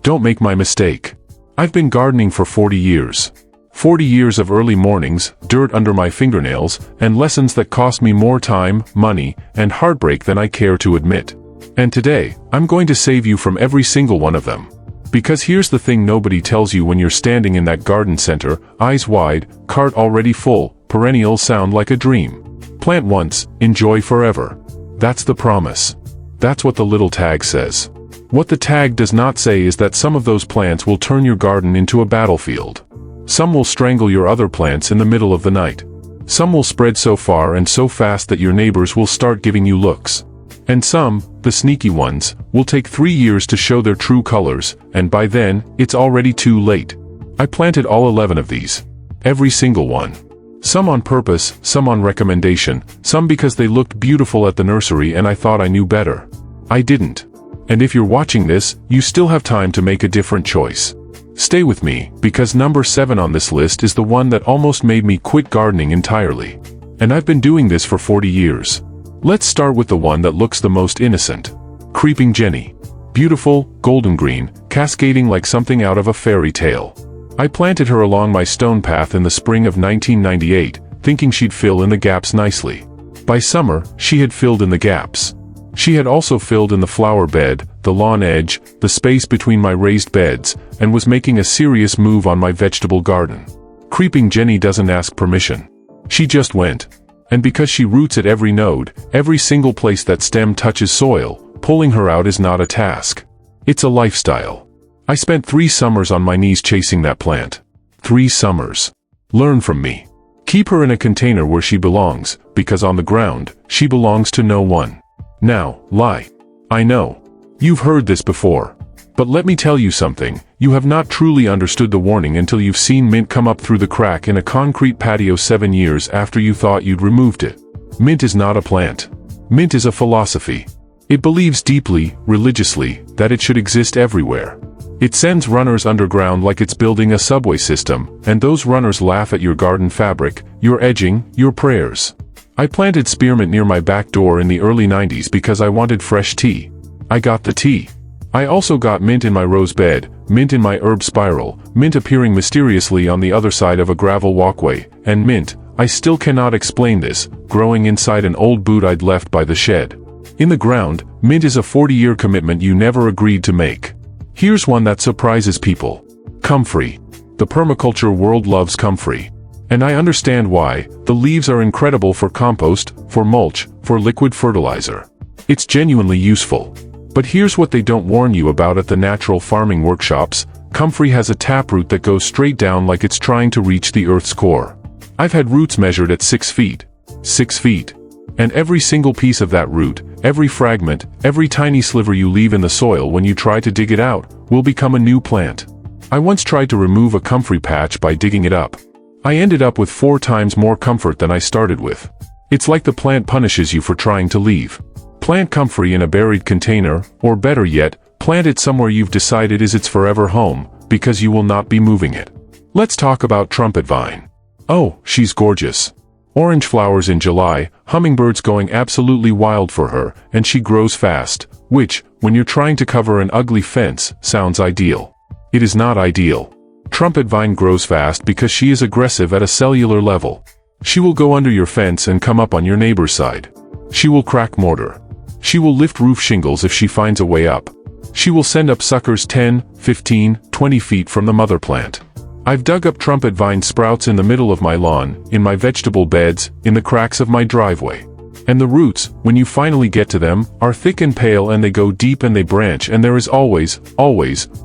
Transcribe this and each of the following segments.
Don't make my mistake. I've been gardening for 40 years. 40 years of early mornings, dirt under my fingernails, and lessons that cost me more time, money, and heartbreak than I care to admit. And today, I'm going to save you from every single one of them. Because here's the thing nobody tells you when you're standing in that garden center, eyes wide, cart already full, perennials sound like a dream. Plant once, enjoy forever. That's the promise. That's what the little tag says. What the tag does not say is that some of those plants will turn your garden into a battlefield. Some will strangle your other plants in the middle of the night. Some will spread so far and so fast that your neighbors will start giving you looks. And some, the sneaky ones, will take 3 years to show their true colors, and by then, it's already too late. I planted all 11 of these. Every single one. Some on purpose, some on recommendation, some because they looked beautiful at the nursery and I thought I knew better. I didn't. And if you're watching this, you still have time to make a different choice. Stay with me, because number 7 on this list is the one that almost made me quit gardening entirely. And I've been doing this for 40 years. Let's start with the one that looks the most innocent. Creeping Jenny. Beautiful, golden green, cascading like something out of a fairy tale. I planted her along my stone path in the spring of 1998, thinking she'd fill in the gaps nicely. By summer, she had filled in the gaps. She had also filled in the flower bed, the lawn edge, the space between my raised beds, and was making a serious move on my vegetable garden. Creeping Jenny doesn't ask permission. She just went. And because she roots at every node, every single place that stem touches soil, pulling her out is not a task. It's a lifestyle. I spent 3 summers on my knees chasing that plant. 3 summers. Learn from me. Keep her in a container where she belongs, because on the ground, she belongs to no one. Now, lie. I know. You've heard this before. But let me tell you something, you have not truly understood the warning until you've seen mint come up through the crack in a concrete patio 7 years after you thought you'd removed it. Mint is not a plant. Mint is a philosophy. It believes deeply, religiously, that it should exist everywhere. It sends runners underground like it's building a subway system, and those runners laugh at your garden fabric, your edging, your prayers. I planted spearmint near my back door in the early 90s because I wanted fresh tea. I got the tea. I also got mint in my rose bed, mint in my herb spiral, mint appearing mysteriously on the other side of a gravel walkway, and mint, I still cannot explain this, growing inside an old boot I'd left by the shed. In the ground, mint is a 40-year commitment you never agreed to make. Here's one that surprises people. Comfrey. The permaculture world loves comfrey. And I understand why. The leaves are incredible for compost, for mulch, for liquid fertilizer. It's genuinely useful. But here's what they don't warn you about at the natural farming workshops. Comfrey has a taproot that goes straight down like it's trying to reach the earth's core. I've had roots measured at 6 feet. 6 feet. And every single piece of that root, every fragment, every tiny sliver you leave in the soil when you try to dig it out, will become a new plant. I once tried to remove a comfrey patch by digging it up. I ended up with 4 times more comfort than I started with. It's like the plant punishes you for trying to leave. Plant comfrey in a buried container, or better yet, plant it somewhere you've decided is its forever home, because you will not be moving it. Let's talk about trumpet vine. Oh, she's gorgeous. Orange flowers in July, hummingbirds going absolutely wild for her, and she grows fast, which, when you're trying to cover an ugly fence, sounds ideal. It is not ideal. Trumpet vine grows fast because she is aggressive at a cellular level. She will go under your fence and come up on your neighbor's side. She will crack mortar. She will lift roof shingles if she finds a way up. She will send up suckers 10, 15, 20 feet from the mother plant. I've dug up trumpet vine sprouts in the middle of my lawn, in my vegetable beds, in the cracks of my driveway. And the roots, when you finally get to them, are thick and pale and they go deep and they branch and there is always,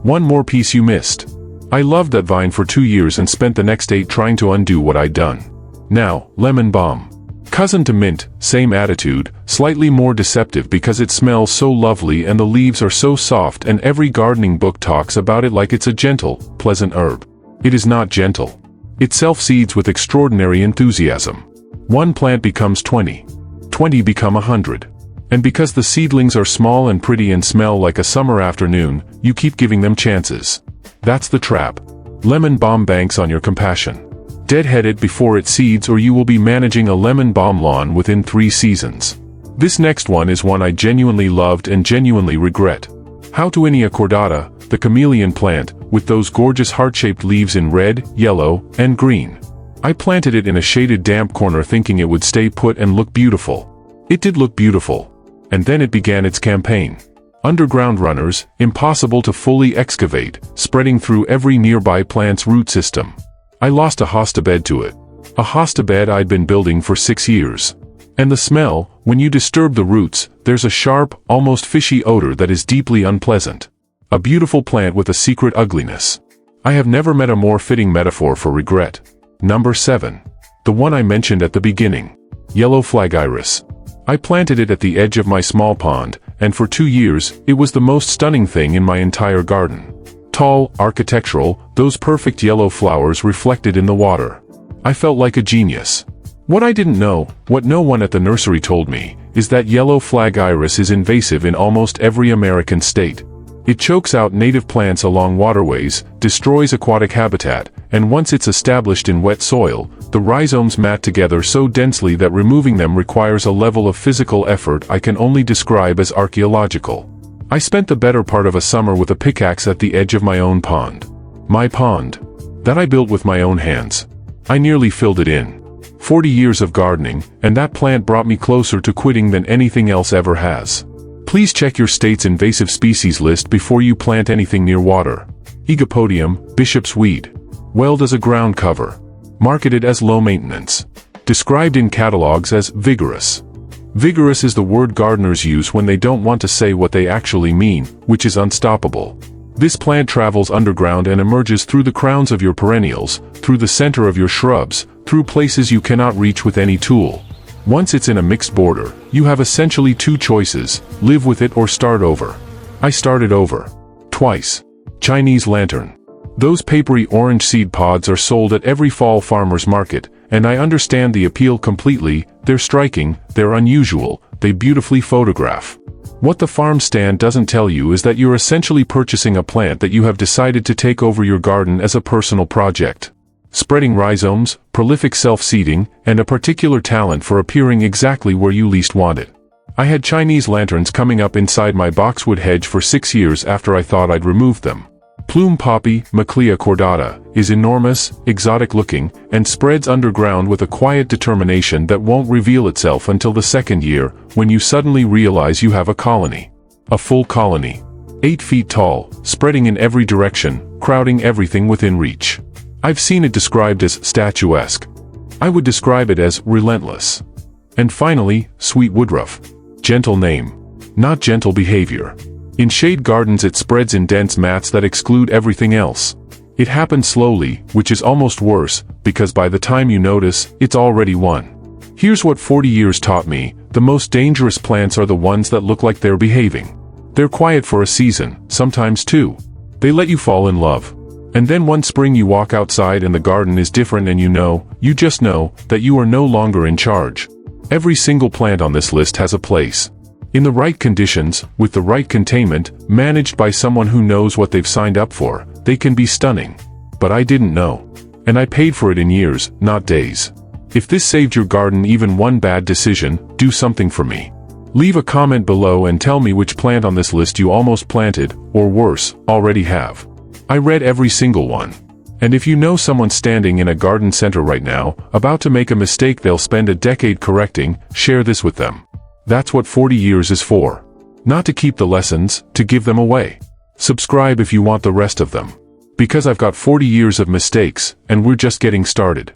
one more piece you missed. I loved that vine for 2 years and spent the next 8 trying to undo what I'd done. Now, lemon balm. Cousin to mint, same attitude, slightly more deceptive because it smells so lovely and the leaves are so soft and every gardening book talks about it like it's a gentle, pleasant herb. It is not gentle. It self-seeds with extraordinary enthusiasm. 1 plant becomes 20. 20 become 100. And because the seedlings are small and pretty and smell like a summer afternoon, you keep giving them chances. That's the trap. Lemon balm banks on your compassion. Deadhead it before it seeds or you will be managing a lemon balm lawn within 3 seasons. This next one is one I genuinely loved and genuinely regret. Houttuynia cordata, the chameleon plant, with those gorgeous heart-shaped leaves in red, yellow, and green. I planted it in a shaded damp corner thinking it would stay put and look beautiful. It did look beautiful. And then it began its campaign. Underground runners, impossible to fully excavate, spreading through every nearby plant's root system. I lost a hostabed to it. A hostabed I'd been building for 6 years. And the smell, when you disturb the roots, there's a sharp, almost fishy odor that is deeply unpleasant. A beautiful plant with a secret ugliness. I have never met a more fitting metaphor for regret. Number 7. The one I mentioned at the beginning. Yellow flag iris. I planted it at the edge of my small pond, and for 2 years, it was the most stunning thing in my entire garden. Tall, architectural, those perfect yellow flowers reflected in the water. I felt like a genius. What I didn't know, what no one at the nursery told me, is that yellow flag iris is invasive in almost every American state. It chokes out native plants along waterways, destroys aquatic habitat, and once it's established in wet soil, the rhizomes mat together so densely that removing them requires a level of physical effort I can only describe as archaeological. I spent the better part of a summer with a pickaxe at the edge of my own pond. My pond. That I built with my own hands. I nearly filled it in. 40 years of gardening, and that plant brought me closer to quitting than anything else ever has. Please check your state's invasive species list before you plant anything near water. Egopodium, bishop's weed. Weld as a ground cover. Marketed as low maintenance. Described in catalogs as vigorous. Vigorous is the word gardeners use when they don't want to say what they actually mean, which is unstoppable. This plant travels underground and emerges through the crowns of your perennials, through the center of your shrubs, through places you cannot reach with any tool. Once it's in a mixed border, you have essentially 2 choices: live with it or start over. I started over. Twice. Chinese lantern. Those papery orange seed pods are sold at every fall farmer's market, and I understand the appeal completely. They're striking, they're unusual, they beautifully photograph. What the farm stand doesn't tell you is that you're essentially purchasing a plant that you have decided to take over your garden as a personal project. Spreading rhizomes, prolific self-seeding, and a particular talent for appearing exactly where you least want it. I had Chinese lanterns coming up inside my boxwood hedge for 6 years after I thought I'd removed them. Plume poppy, Maclea cordata, is enormous, exotic-looking, and spreads underground with a quiet determination that won't reveal itself until the 2nd year, when you suddenly realize you have a colony. A full colony. 8 feet tall, spreading in every direction, crowding everything within reach. I've seen it described as statuesque. I would describe it as relentless. And finally, sweet woodruff. Gentle name. Not gentle behavior. In shade gardens it spreads in dense mats that exclude everything else. It happens slowly, which is almost worse, because by the time you notice, it's already won. Here's what 40 years taught me: the most dangerous plants are the ones that look like they're behaving. They're quiet for a season, sometimes 2. They let you fall in love. And then one spring you walk outside and the garden is different and you just know, that you are no longer in charge. Every single plant on this list has a place. In the right conditions, with the right containment, managed by someone who knows what they've signed up for, they can be stunning. But I didn't know. And I paid for it in years, not days. If this saved your garden even one bad decision, do something for me. Leave a comment below and tell me which plant on this list you almost planted, or worse, already have. I read every single one. And if you know someone standing in a garden center right now, about to make a mistake they'll spend a decade correcting, share this with them. That's what 40 years is for. Not to keep the lessons, to give them away. Subscribe if you want the rest of them. Because I've got 40 years of mistakes, and we're just getting started.